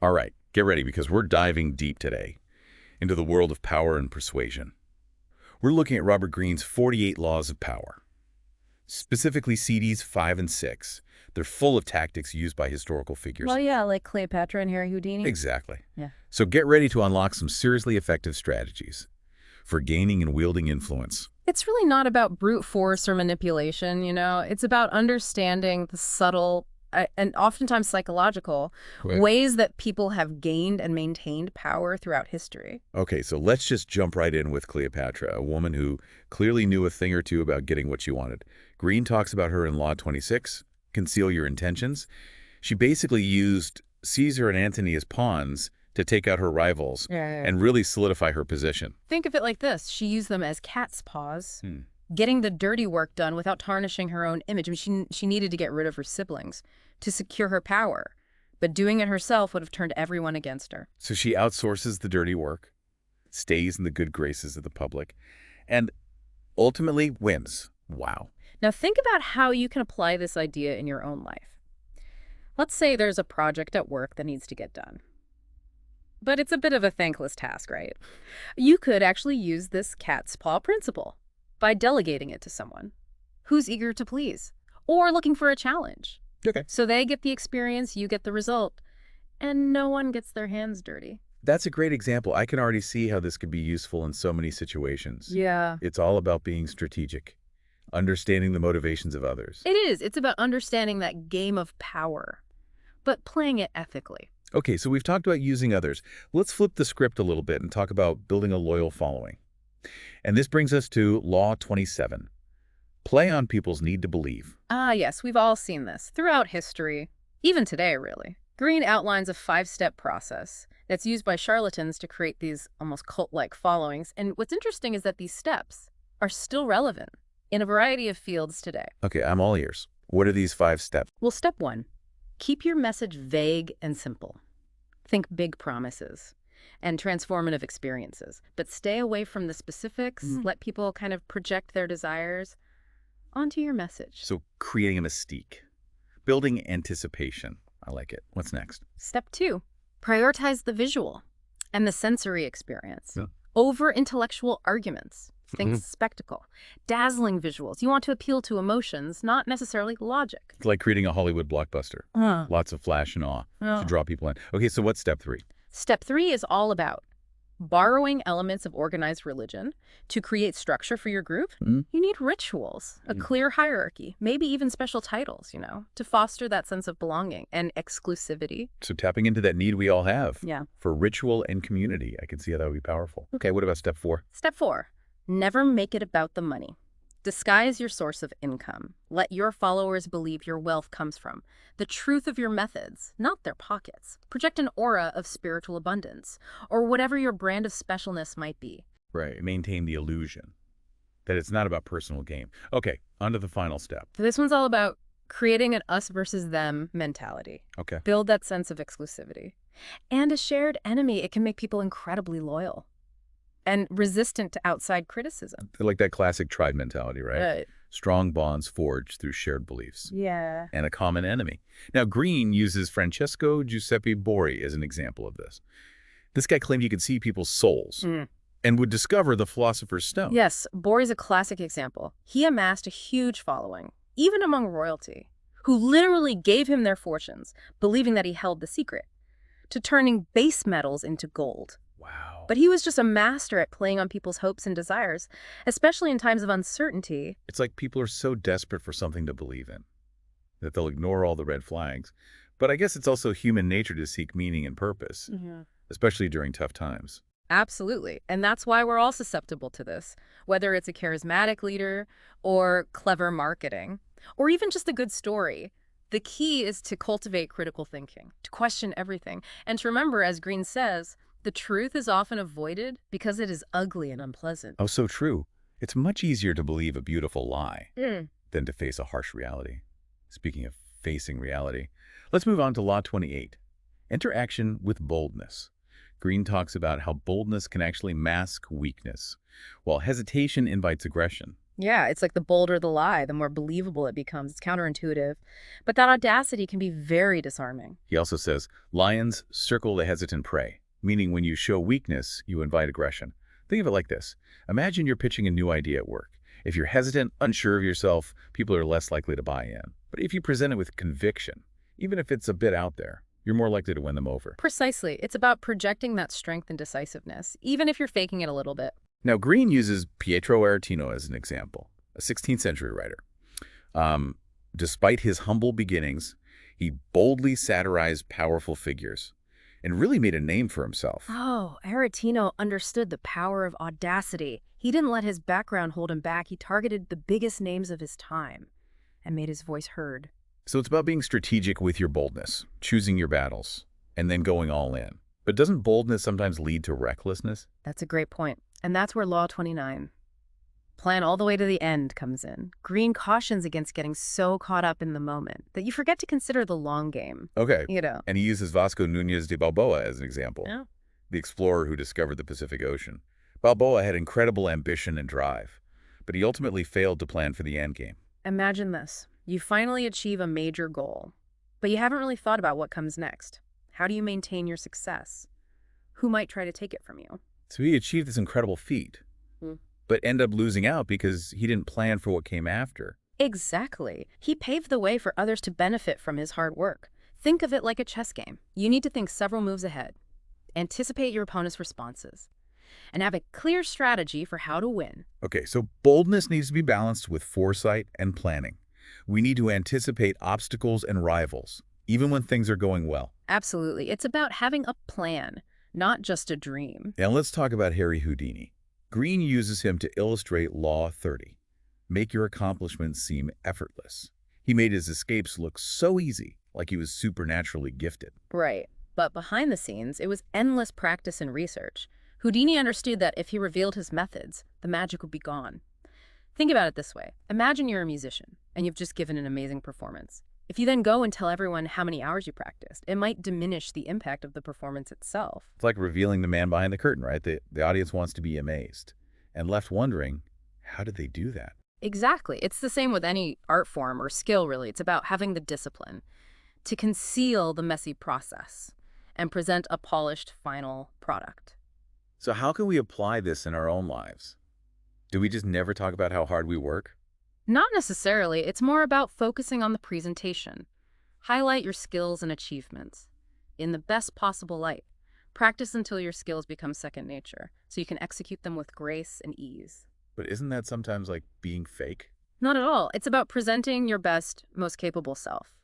All right, get ready because we're diving deep today into the world of power and persuasion. We're looking at Robert Greene's 48 Laws of Power, specifically CDs 5 and 6. They're full of tactics used by historical figures. Well, yeah, like Cleopatra and Harry Houdini. Exactly. Yeah. So get ready to unlock some seriously effective strategies for gaining and wielding influence. It's really not about brute force or manipulation, It's about understanding the subtle and oftentimes psychological Right. ways that people have gained and maintained power throughout history. Okay, so let's just jump right in with Cleopatra, a woman who clearly knew a thing or two about getting what she wanted. Greene talks about her in Law 26, Conceal Your Intentions. She basically used Caesar and Antony as pawns to take out her rivals Yeah. and really solidify her position. Think of it like this. She used them as cat's paws, Hmm. getting the dirty work done without tarnishing her own image. I mean, she needed to get rid of her siblings to secure her power, but doing it herself would have turned everyone against her. So she outsources the dirty work, stays in the good graces of the public, and ultimately wins. Wow. Now think about how you can apply this idea in your own life. Let's say there's a project at work that needs to get done. But it's a bit of a thankless task, right? You could actually use this cat's paw principle by delegating it to someone who's eager to please or looking for a challenge. Okay. So they get the experience, you get the result, and no one gets their hands dirty. That's a great example. I can already see how this could be useful in so many situations. Yeah. It's all about being strategic, understanding the motivations of others. It is. It's about understanding that game of power, but playing it ethically. Okay, so we've talked about using others. Let's flip the script a little bit and talk about building a loyal following. And this brings us to Law 27. Play on people's need to believe. Ah, yes, we've all seen this throughout history, even today, really. Greene outlines a 5-step process that's used by charlatans to create these almost cult-like followings. And what's interesting is that these steps are still relevant in a variety of fields today. Okay, I'm all ears. What are these 5 steps? Well, step 1, keep your message vague and simple. Think big promises and transformative experiences, but stay away from the specifics. Let people kind of project their desires onto your message. So creating a mystique, building anticipation. I like it. What's next? Step 2, prioritize the visual and the sensory experience Yeah. over intellectual arguments. Think spectacle, dazzling visuals. You want to appeal to emotions, not necessarily logic. It's like creating a Hollywood blockbuster. Lots of flash and awe to draw people in. Okay, so what's step 3? Step 3 is all about borrowing elements of organized religion to create structure for your group. You need rituals, a clear hierarchy, maybe even special titles, to foster that sense of belonging and exclusivity. So tapping into that need we all have Yeah. for ritual and community. I can see how that would be powerful. Okay, what about step 4? Step 4, never make it about the money. Disguise your source of income. Let your followers believe your wealth comes from the truth of your methods, not their pockets. Project an aura of spiritual abundance, or whatever your brand of specialness might be. Right, maintain the illusion that it's not about personal gain. Okay, on to the final step. This one's all about creating an us versus them mentality. Okay. Build that sense of exclusivity. And a shared enemy, it can make people incredibly loyal and resistant to outside criticism. Like that classic tribe mentality, right? Strong bonds forged through shared beliefs. Yeah. And a common enemy. Now, Greene uses Francesco Giuseppe Borri as an example of this. This guy claimed he could see people's souls and would discover the philosopher's stone. Yes, Borri's a classic example. He amassed a huge following, even among royalty, who literally gave him their fortunes, believing that he held the secret, to turning base metals into gold. Wow. But he was just a master at playing on people's hopes and desires, especially in times of uncertainty. It's like people are so desperate for something to believe in that they'll ignore all the red flags. But I guess it's also human nature to seek meaning and purpose, especially during tough times. Absolutely. And that's why we're all susceptible to this, whether it's a charismatic leader or clever marketing, or even just a good story. The key is to cultivate critical thinking, to question everything, and to remember, as Greene says, the truth is often avoided because it is ugly and unpleasant. Oh, so true. It's much easier to believe a beautiful lie than to face a harsh reality. Speaking of facing reality, let's move on to Law 28. Enter action with boldness. Greene talks about how boldness can actually mask weakness, while hesitation invites aggression. Yeah, it's like the bolder the lie, the more believable it becomes. It's counterintuitive. But that audacity can be very disarming. He also says, lions circle the hesitant prey, meaning when you show weakness, you invite aggression. Think of it like this. Imagine you're pitching a new idea at work. If you're hesitant, unsure of yourself, people are less likely to buy in. But if you present it with conviction, even if it's a bit out there, you're more likely to win them over. Precisely. It's about projecting that strength and decisiveness, even if you're faking it a little bit. Now, Greene uses Pietro Aretino as an example, a 16th century writer. Despite his humble beginnings, he boldly satirized powerful figures and really made a name for himself. Oh, Aretino understood the power of audacity. He didn't let his background hold him back. He targeted the biggest names of his time and made his voice heard. So it's about being strategic with your boldness, choosing your battles, and then going all in. But doesn't boldness sometimes lead to recklessness? That's a great point. And that's where Law 29, plan all the way to the end, comes in. Greene cautions against getting so caught up in the moment that you forget to consider the long game. Okay. You know. And he uses Vasco Núñez de Balboa as an example, Yeah. the explorer who discovered the Pacific Ocean. Balboa had incredible ambition and drive, but he ultimately failed to plan for the endgame. Imagine this. You finally achieve a major goal, but you haven't really thought about what comes next. How do you maintain your success? Who might try to take it from you? So he achieved this incredible feat, but ended up losing out because he didn't plan for what came after. Exactly. He paved the way for others to benefit from his hard work. Think of it like a chess game. You need to think several moves ahead, anticipate your opponent's responses, and have a clear strategy for how to win. Okay, so boldness needs to be balanced with foresight and planning. We need to anticipate obstacles and rivals, even when things are going well. Absolutely. It's about having a plan, not just a dream. Now let's talk about Harry Houdini. Greene uses him to illustrate Law 30. Make your accomplishments seem effortless. He made his escapes look so easy, like he was supernaturally gifted. Right. But behind the scenes, it was endless practice and research. Houdini understood that if he revealed his methods, the magic would be gone. Think about it this way. Imagine you're a musician, and you've just given an amazing performance. If you then go and tell everyone how many hours you practiced, it might diminish the impact of the performance itself. It's like revealing the man behind the curtain, right? The audience wants to be amazed and left wondering, how did they do that? Exactly. It's the same with any art form or skill, really. It's about having the discipline to conceal the messy process and present a polished final product. So how can we apply this in our own lives? Do we just never talk about how hard we work? Not necessarily. It's more about focusing on the presentation. Highlight your skills and achievements in the best possible light. Practice until your skills become second nature, so you can execute them with grace and ease. But isn't that sometimes like being fake? Not at all. It's about presenting your best, most capable self.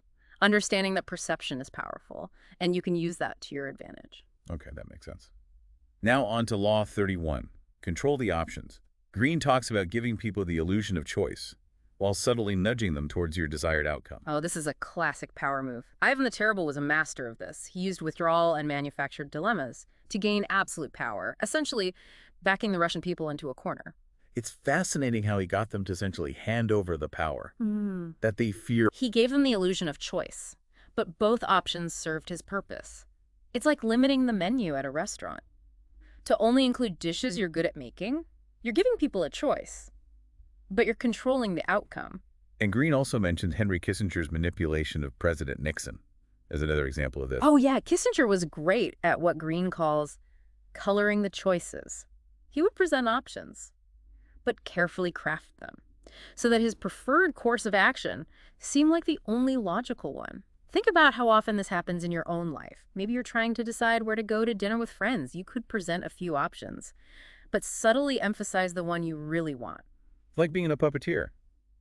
Understanding that perception is powerful, and you can use that to your advantage. Okay, that makes sense. Now on to Law 31. Control the options. Greene talks about giving people the illusion of choice, while subtly nudging them towards your desired outcome. Oh, this is a classic power move. Ivan the Terrible was a master of this. He used withdrawal and manufactured dilemmas to gain absolute power, essentially backing the Russian people into a corner. It's fascinating how he got them to essentially hand over the power that they fear. He gave them the illusion of choice, but both options served his purpose. It's like limiting the menu at a restaurant. To only include dishes you're good at making, you're giving people a choice, but you're controlling the outcome. And Greene also mentioned Henry Kissinger's manipulation of President Nixon as another example of this. Oh yeah, Kissinger was great at what Greene calls coloring the choices. He would present options, but carefully craft them so that his preferred course of action seemed like the only logical one. Think about how often this happens in your own life. Maybe you're trying to decide where to go to dinner with friends. You could present a few options, but subtly emphasize the one you really want. Like being a puppeteer,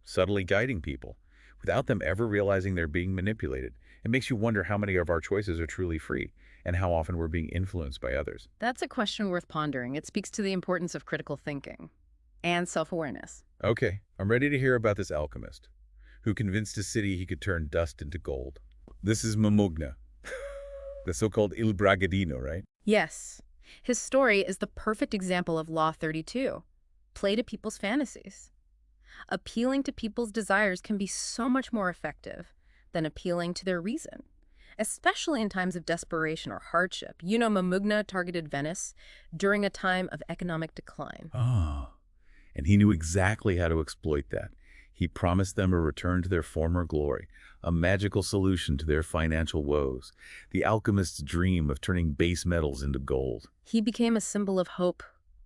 subtly guiding people, without them ever realizing they're being manipulated. It makes you wonder how many of our choices are truly free, and how often we're being influenced by others. That's a question worth pondering. It speaks to the importance of critical thinking and self-awareness. Okay, I'm ready to hear about this alchemist who convinced a city he could turn dust into gold. This is Mamugna, the so-called Il Bragadino, right? Yes. His story is the perfect example of Law 32. Play to people's fantasies. Appealing to people's desires can be so much more effective than appealing to their reason, especially in times of desperation or hardship. You know, Mamugna targeted Venice during a time of economic decline. Oh, and he knew exactly how to exploit that. He promised them a return to their former glory, a magical solution to their financial woes, the alchemist's dream of turning base metals into gold. He became a symbol of hope.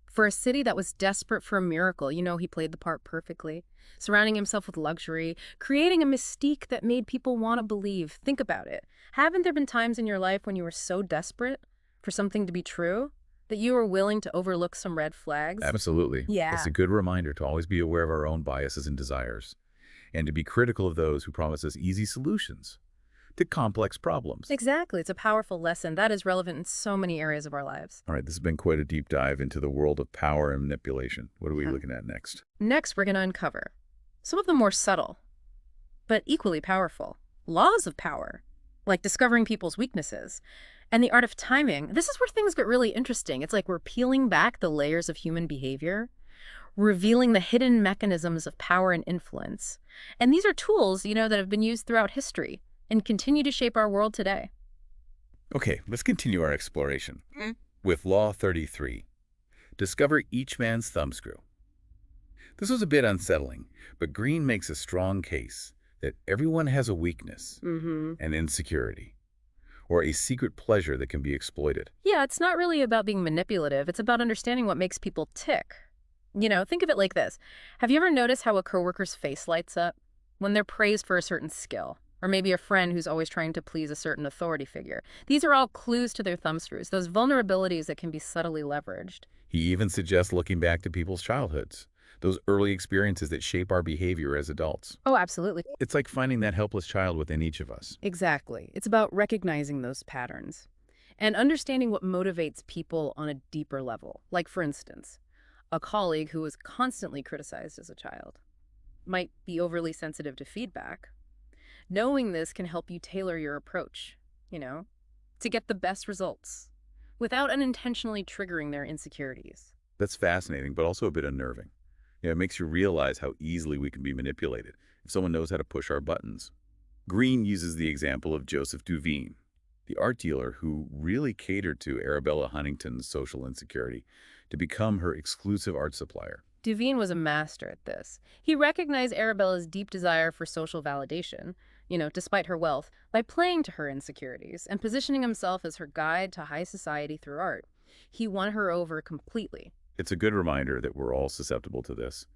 For a city that was desperate for a miracle, he played the part perfectly, surrounding himself with luxury, creating a mystique that made people want to believe. Think about it. Haven't there been times in your life when you were so desperate for something to be true that you were willing to overlook some red flags? Absolutely. It's Yeah. a good reminder to always be aware of our own biases and desires, and to be critical of those who promise us easy solutions to complex problems. Exactly. It's a powerful lesson that is relevant in so many areas of our lives. All right, this has been quite a deep dive into the world of power and manipulation. What are we looking at next? Next, we're going to uncover some of the more subtle, but equally powerful laws of power, like discovering people's weaknesses and the art of timing. This is where things get really interesting. It's like we're peeling back the layers of human behavior, revealing the hidden mechanisms of power and influence. And these are tools, that have been used throughout history and continue to shape our world today. Okay, let's continue our exploration with Law 33. Discover each man's thumbscrew. This was a bit unsettling, but Greene makes a strong case that everyone has a weakness, an insecurity, or a secret pleasure that can be exploited. Yeah, it's not really about being manipulative. It's about understanding what makes people tick. Think of it like this. Have you ever noticed how a coworker's face lights up when they're praised for a certain skill? Or maybe a friend who's always trying to please a certain authority figure. These are all clues to their thumbscrews, those vulnerabilities that can be subtly leveraged. He even suggests looking back to people's childhoods, those early experiences that shape our behavior as adults. Oh, absolutely. It's like finding that helpless child within each of us. Exactly. It's about recognizing those patterns and understanding what motivates people on a deeper level. Like, for instance, a colleague who was constantly criticized as a child might be overly sensitive to feedback. Knowing this can help you tailor your approach, to get the best results without unintentionally triggering their insecurities. That's fascinating, but also a bit unnerving. It makes you realize how easily we can be manipulated if someone knows how to push our buttons. Greene uses the example of Joseph Duveen, the art dealer who really catered to Arabella Huntington's social insecurity to become her exclusive art supplier. Duveen was a master at this. He recognized Arabella's deep desire for social validation, despite her wealth, by playing to her insecurities and positioning himself as her guide to high society through art. He won her over completely. It's a good reminder that we're all susceptible to this,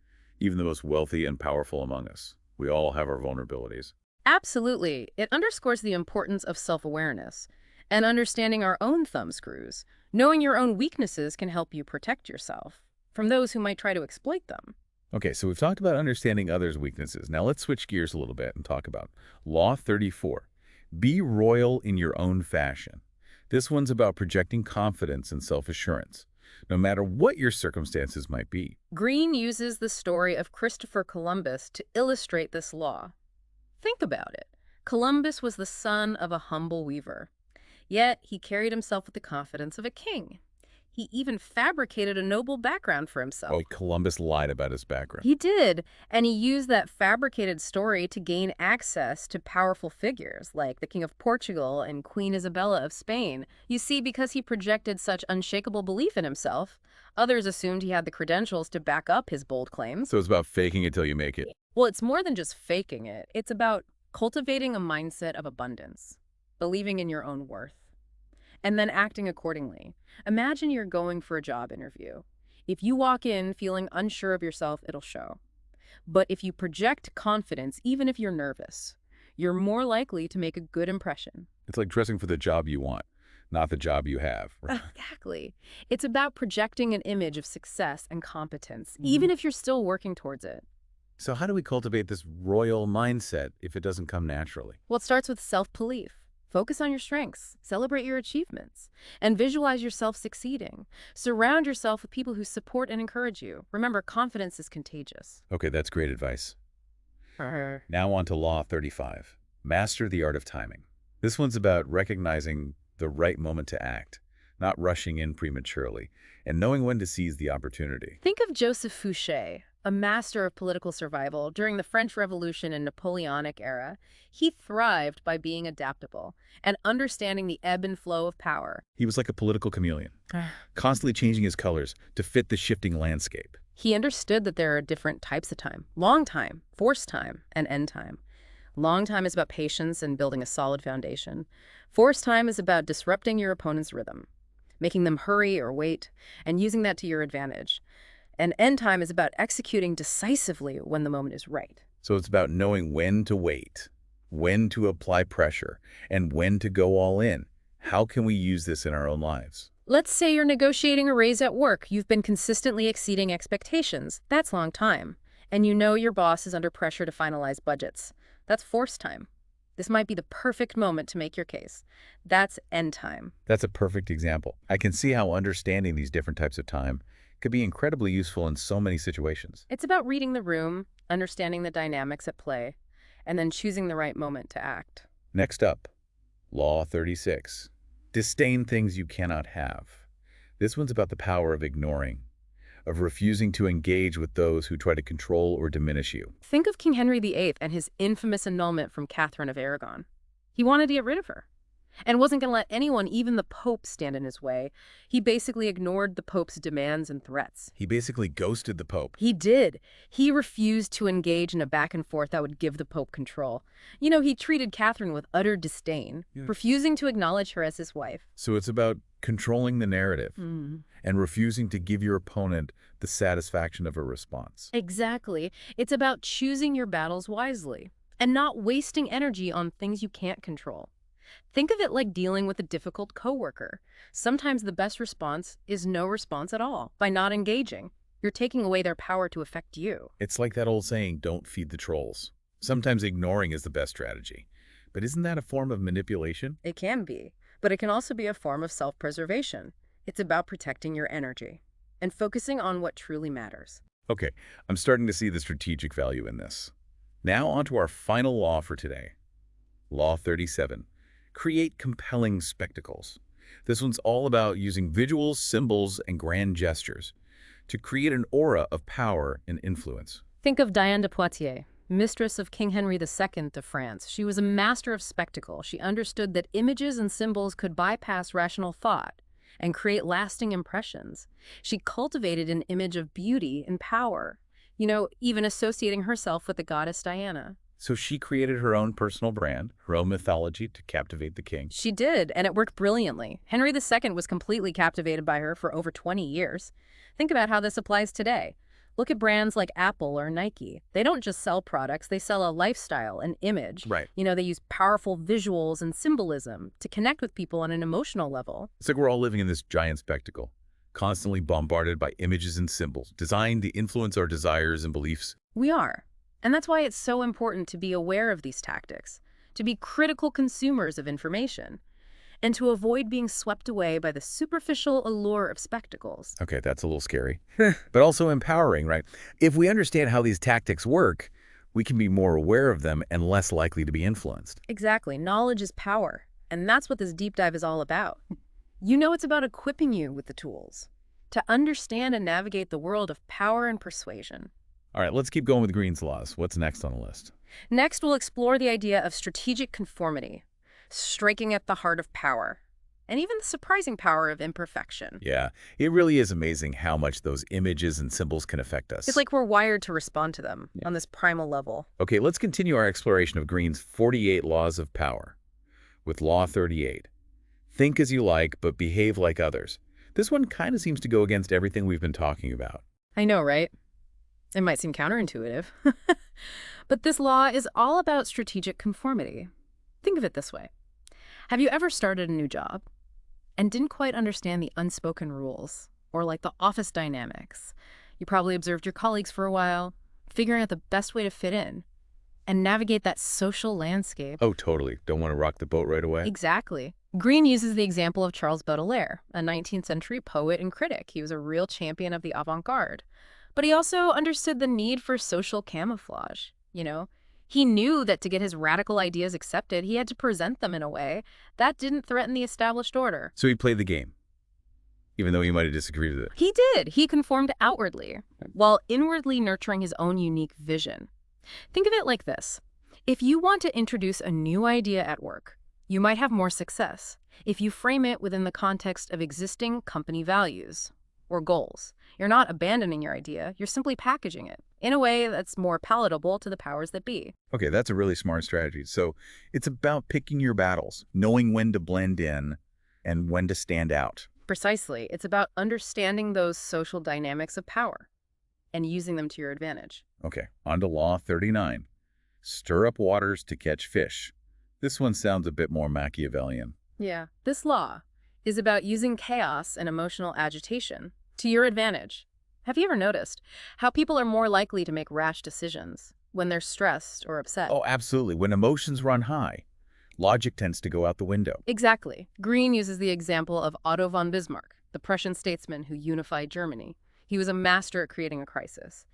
even the most wealthy and powerful among us. We all have our vulnerabilities. Absolutely. It underscores the importance of self-awareness and understanding our own thumbscrews. Knowing your own weaknesses can help you protect yourself from those who might try to exploit them. Okay, so we've talked about understanding others' weaknesses. Now let's switch gears a little bit and talk about Law 34. Be royal in your own fashion. This one's about projecting confidence and self-assurance, no matter what your circumstances might be. Greene uses the story of Christopher Columbus to illustrate this law. Think about it. Columbus was the son of a humble weaver, yet he carried himself with the confidence of a king. He even fabricated a noble background for himself. Oh, Columbus lied about his background. He did, and he used that fabricated story to gain access to powerful figures like the King of Portugal and Queen Isabella of Spain. You see, because he projected such unshakable belief in himself, others assumed he had the credentials to back up his bold claims. So it's about faking it till you make it. Well, it's more than just faking it. It's about cultivating a mindset of abundance, believing in your own worth, and then acting accordingly. Imagine you're going for a job interview. If you walk in feeling unsure of yourself, it'll show. But if you project confidence, even if you're nervous, you're more likely to make a good impression. It's like dressing for the job you want, not the job you have. Exactly. It's about projecting an image of success and competence, even if you're still working towards it. So how do we cultivate this royal mindset if it doesn't come naturally? Well, it starts with self-belief. Focus on your strengths, celebrate your achievements, and visualize yourself succeeding. Surround yourself with people who support and encourage you. Remember, confidence is contagious. Okay, that's great advice. Now on to Law 35. Master the art of timing. This one's about recognizing the right moment to act, not rushing in prematurely, and knowing when to seize the opportunity. Think of Joseph Fouché, a master of political survival during the French Revolution and Napoleonic era. He thrived by being adaptable and understanding the ebb and flow of power. He was like a political chameleon, constantly changing his colors to fit the shifting landscape. He understood that there are different types of time: long time, forced time, and end time. Long time is about patience and building a solid foundation. Forced time is about disrupting your opponent's rhythm, making them hurry or wait, and using that to your advantage. And end time is about executing decisively when the moment is right. So it's about knowing when to wait, when to apply pressure, and when to go all in. How can we use this in our own lives? Let's say you're negotiating a raise at work. You've been consistently exceeding expectations. That's long time. And you know your boss is under pressure to finalize budgets. That's forced time. This might be the perfect moment to make your case. That's end time. That's a perfect example. I can see how understanding these different types of time could be incredibly useful in so many situations. It's about reading the room, understanding the dynamics at play, and then choosing the right moment to act. Next up, Law 36. Disdain things you cannot have. This one's about the power of ignoring, of refusing to engage with those who try to control or diminish you. Think of King Henry VIII and his infamous annulment from Catherine of Aragon. He wanted to get rid of her and wasn't going to let anyone, even the Pope, stand in his way. He basically ignored the Pope's demands and threats. He basically ghosted the Pope. He did. He refused to engage in a back and forth that would give the Pope control. You know, he treated Catherine with utter disdain, refusing to acknowledge her as his wife. So it's about controlling the narrative and refusing to give your opponent the satisfaction of a response. Exactly. It's about choosing your battles wisely and not wasting energy on things you can't control. Think of it like dealing with a difficult coworker. Sometimes the best response is no response at all. By not engaging, you're taking away their power to affect you. It's like that old saying, don't feed the trolls. Sometimes ignoring is the best strategy. But isn't that a form of manipulation? It can be, but it can also be a form of self-preservation. It's about protecting your energy and focusing on what truly matters. Okay, I'm starting to see the strategic value in this. Now on to our final law for today. Law 37. Create compelling spectacles. This one's all about using visuals, symbols, and grand gestures to create an aura of power and influence. Think of Diane de Poitiers, mistress of King Henry II of France. She was a master of spectacle. She understood that images and symbols could bypass rational thought and create lasting impressions. She cultivated an image of beauty and power, even associating herself with the goddess Diana. So she created her own personal brand, her own mythology to captivate the king. She did, and it worked brilliantly. Henry II was completely captivated by her for over 20 years. Think about how this applies today. Look at brands like Apple or Nike. They don't just sell products, they sell a lifestyle, an image. Right. They use powerful visuals and symbolism to connect with people on an emotional level. It's like we're all living in this giant spectacle, constantly bombarded by images and symbols, designed to influence our desires and beliefs. We are. And that's why it's so important to be aware of these tactics, to be critical consumers of information, and to avoid being swept away by the superficial allure of spectacles. Okay, that's a little scary, but also empowering, right? If we understand how these tactics work, we can be more aware of them and less likely to be influenced. Exactly. Knowledge is power, and that's what this deep dive is all about. It's about equipping you with the tools to understand and navigate the world of power and persuasion. All right, let's keep going with Greene's laws. What's next on the list? Next, we'll explore the idea of strategic conformity, striking at the heart of power, and even the surprising power of imperfection. Yeah, it really is amazing how much those images and symbols can affect us. It's like we're wired to respond to them on this primal level. Okay, let's continue our exploration of Greene's 48 laws of power with Law 38. Think as you like, but behave like others. This one kind of seems to go against everything we've been talking about. I know, right? It might seem counterintuitive, but this law is all about strategic conformity. Think of it this way. Have you ever started a new job and didn't quite understand the unspoken rules or like the office dynamics? You probably observed your colleagues for a while, figuring out the best way to fit in and navigate that social landscape. Oh, totally. Don't want to rock the boat right away? Exactly. Greene uses the example of Charles Baudelaire, a 19th century poet and critic. He was a real champion of the avant-garde. But he also understood the need for social camouflage, He knew that to get his radical ideas accepted, he had to present them in a way that didn't threaten the established order. So he played the game, even though he might have disagreed with it. He did. He conformed outwardly, while inwardly nurturing his own unique vision. Think of it like this. If you want to introduce a new idea at work, you might have more success if you frame it within the context of existing company values or goals. You're not abandoning your idea, you're simply packaging it in a way that's more palatable to the powers that be. Okay, that's a really smart strategy. So it's about picking your battles, knowing when to blend in and when to stand out. Precisely. It's about understanding those social dynamics of power and using them to your advantage. Okay, on to Law 39. Stir up waters to catch fish. This one sounds a bit more Machiavellian. Yeah. This law is about using chaos and emotional agitation to your advantage. Have you ever noticed how people are more likely to make rash decisions when they're stressed or upset? Oh, absolutely. When emotions run high, logic tends to go out the window. Exactly. Greene uses the example of Otto von Bismarck, the Prussian statesman who unified Germany. He was a master at creating a crisis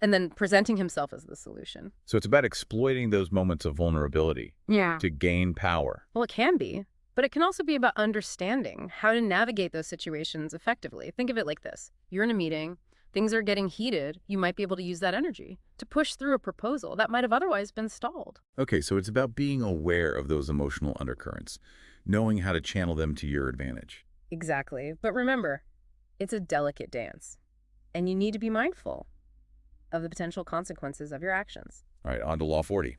and then presenting himself as the solution. So it's about exploiting those moments of vulnerability Yeah. to gain power. Well, it can be, but it can also be about understanding how to navigate those situations effectively. Think of it like this. You're in a meeting, things are getting heated, you might be able to use that energy to push through a proposal that might have otherwise been stalled. Okay, so it's about being aware of those emotional undercurrents, knowing how to channel them to your advantage. Exactly. But remember, it's a delicate dance, and you need to be mindful of the potential consequences of your actions. All right, on to Law 40.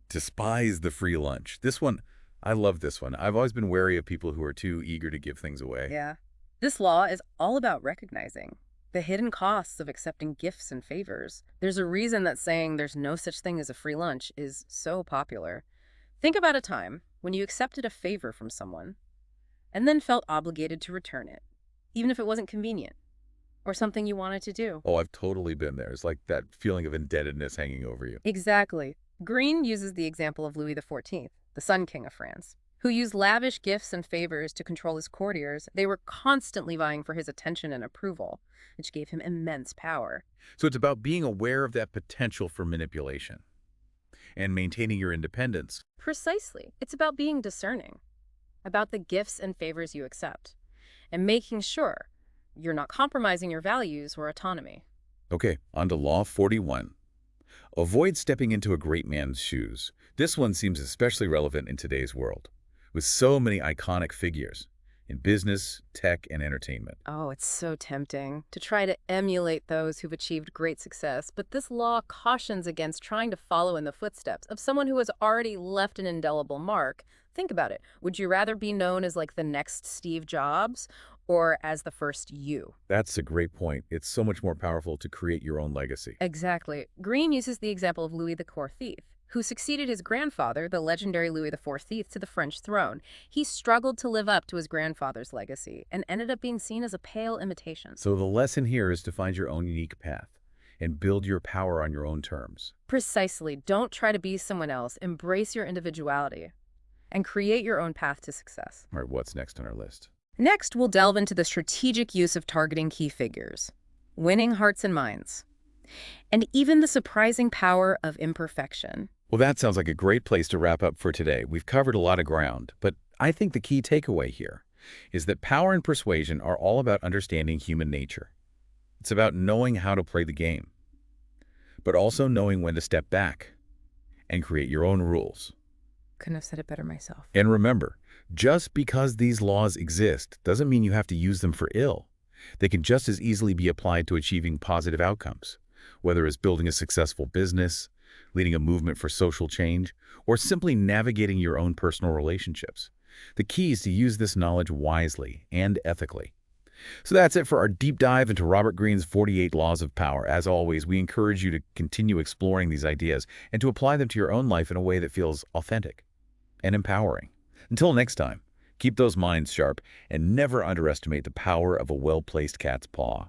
Despise the free lunch. This one, I love this one. I've always been wary of people who are too eager to give things away. Yeah. This law is all about recognizing the hidden costs of accepting gifts and favors. There's a reason that saying there's no such thing as a free lunch is so popular. Think about a time when you accepted a favor from someone and then felt obligated to return it, even if it wasn't convenient or something you wanted to do. Oh, I've totally been there. It's like that feeling of indebtedness hanging over you. Exactly. Greene uses the example of Louis XIV, the Sun King of France, who used lavish gifts and favors to control his courtiers. They were constantly vying for his attention and approval, which gave him immense power. So it's about being aware of that potential for manipulation and maintaining your independence. Precisely. It's about being discerning, about the gifts and favors you accept, and making sure you're not compromising your values or autonomy. Okay, on to Law 41. Avoid stepping into a great man's shoes. This one seems especially relevant in today's world, with so many iconic figures in business, tech, and entertainment. Oh, it's so tempting to try to emulate those who've achieved great success, but this law cautions against trying to follow in the footsteps of someone who has already left an indelible mark. Think about it. Would you rather be known as like the next Steve Jobs or as the first you? That's a great point. It's so much more powerful to create your own legacy. Exactly. Greene uses the example of Louis XIV, who succeeded his grandfather, the legendary Louis XIV, to the French throne. He struggled to live up to his grandfather's legacy and ended up being seen as a pale imitation. So the lesson here is to find your own unique path and build your power on your own terms. Precisely. Don't try to be someone else. Embrace your individuality and create your own path to success. All right, what's next on our list? Next, we'll delve into the strategic use of targeting key figures, winning hearts and minds, and even the surprising power of imperfection. Well, that sounds like a great place to wrap up for today. We've covered a lot of ground, but I think the key takeaway here is that power and persuasion are all about understanding human nature. It's about knowing how to play the game, but also knowing when to step back and create your own rules. Couldn't have said it better myself. And remember, just because these laws exist doesn't mean you have to use them for ill. They can just as easily be applied to achieving positive outcomes, whether it's building a successful business, leading a movement for social change, or simply navigating your own personal relationships. The key is to use this knowledge wisely and ethically. So that's it for our deep dive into Robert Greene's 48 Laws of Power. As always, we encourage you to continue exploring these ideas and to apply them to your own life in a way that feels authentic and empowering. Until next time, keep those minds sharp and never underestimate the power of a well-placed cat's paw.